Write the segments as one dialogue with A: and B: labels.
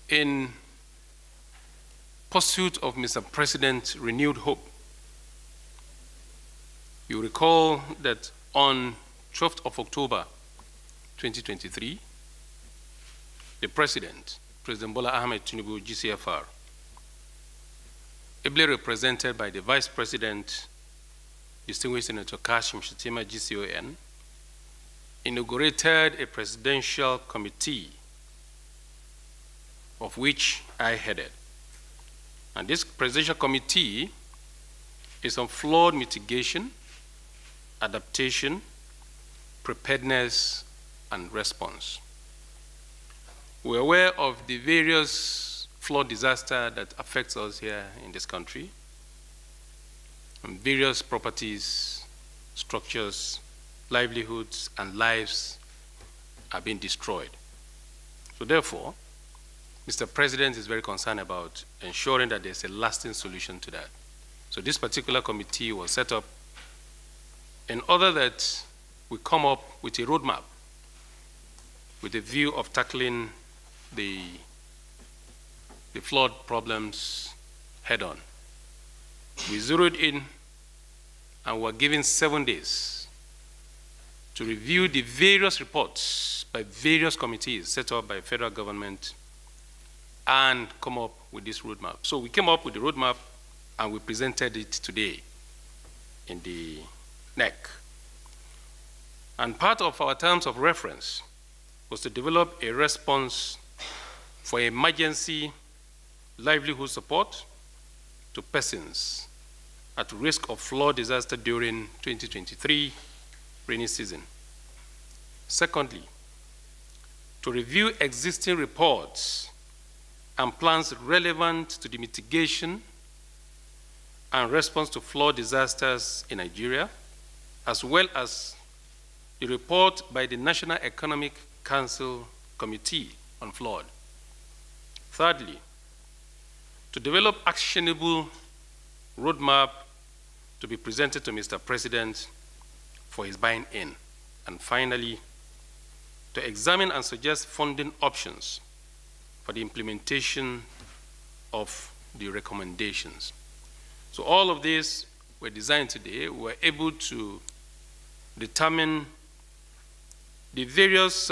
A: In pursuit of Mr. President's renewed hope, you recall that on 12th of October 2023, the President, President Bola Ahmed Tinubu, GCFR, ably represented by the Vice President, distinguished Senator Kashim, Shettima, GCON, inaugurated a presidential committee of which I headed. And this presidential committee is on flood mitigation, adaptation, preparedness, and response. We're aware of the various flood disasters that affects us here in this country, and various properties, structures, livelihoods, and lives are being destroyed. So therefore, Mr. President is very concerned about ensuring that there's a lasting solution to that. So this particular committee was set up in order that we come up with a roadmap with a view of tackling the flood problems head on. We zeroed in and were given 7 days to review the various reports by various committees set up by federal government and come up with this roadmap. So we came up with the roadmap and we presented it today in the NEC. And part of our terms of reference was to develop a response for emergency livelihood support to persons at risk of flood disaster during 2023 rainy season. Secondly, to review existing reports and plans relevant to the mitigation and response to flood disasters in Nigeria, as well as the report by the National Economic Council Committee on Flood. Thirdly, to develop actionable roadmap to be presented to Mr. President for his buying in. And finally, to examine and suggest funding options for the implementation of the recommendations. So all of these were designed today. We were able to determine the various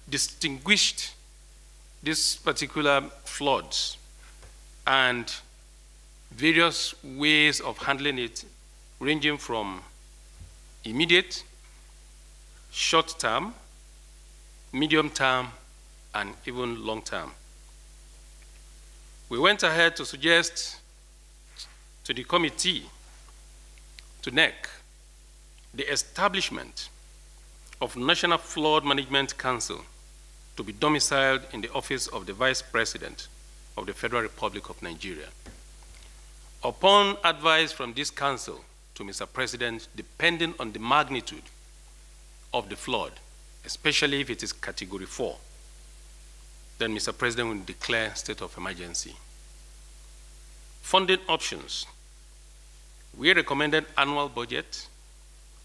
A: distinguished this particular floods and various ways of handling it, ranging from immediate, short term, medium term, and even long term. We went ahead to suggest to the committee, to NEC, the establishment of National Flood Management Council to be domiciled in the office of the Vice President of the Federal Republic of Nigeria. Upon advice from this council to Mr. President, depending on the magnitude of the flood, especially if it is Category 4, then Mr. President will declare state of emergency. Funding options. We recommended annual budget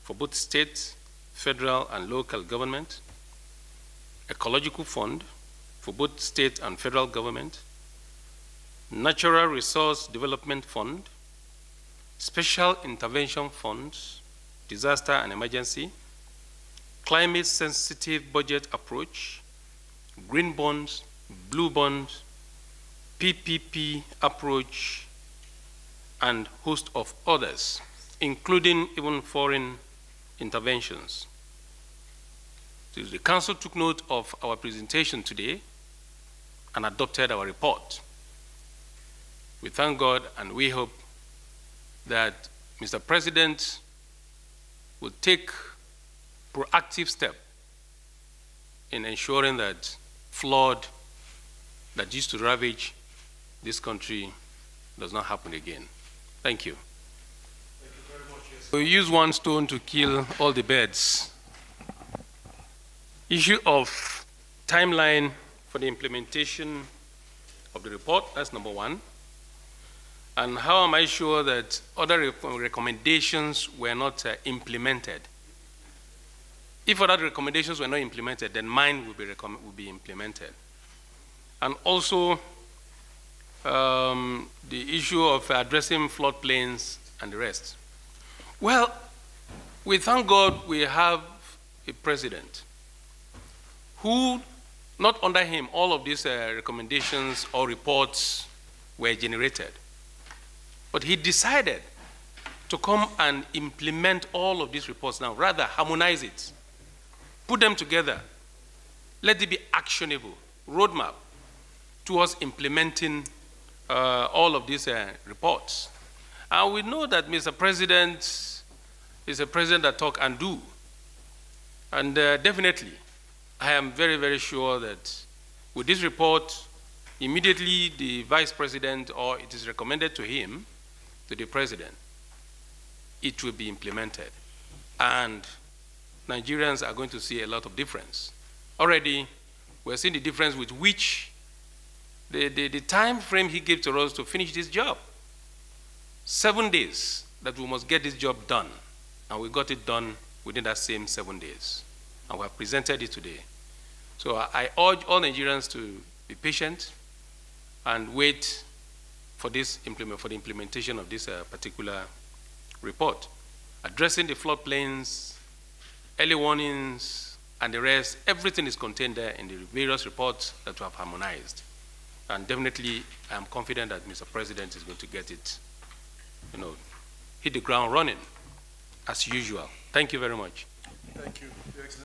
A: for both state, federal, and local government, ecological fund for both state and federal government, natural resource development fund, special intervention funds, disaster and emergency, climate-sensitive budget approach, green bonds, blue bonds, PPP approach, and host of others, including even foreign interventions. So the Council took note of our presentation today and adopted our report. We thank God and we hope that Mr. President will take proactive step in ensuring that flood that used to ravage this country does not happen again. Thank you.
B: Thank you very much. Yes.
A: We use one stone to kill all the birds. Issue of timeline for the implementation of the report, that's number one. And how am I sure that other recommendations were not implemented? If other recommendations were not implemented, then mine will be implemented. and also the issue of addressing floodplains and the rest. Well, we thank God we have a president who, not under him, all of these recommendations or reports were generated. But he decided to come and implement all of these reports now, rather harmonize it, put them together, let it be actionable, roadmap towards implementing all of these reports. And we know that Mr. President is a president that talk and do. And definitely, I am very, very sure that with this report, immediately the vice president, or it is recommended to him, to the president, it will be implemented. And Nigerians are going to see a lot of difference. Already, we're seeing the difference with which the time frame he gave to us to finish this job. 7 days that we must get this job done. And we got it done within that same 7 days. And we have presented it today. So I urge all Nigerians to be patient and wait for this for the implementation of this particular report. Addressing the floodplains, early warnings, and the rest, everything is contained there in the various reports that we have harmonized. And definitely, I am confident that Mr. President is going to get it, hit the ground running, as usual. Thank you very much.
B: Thank you, Your Excellency.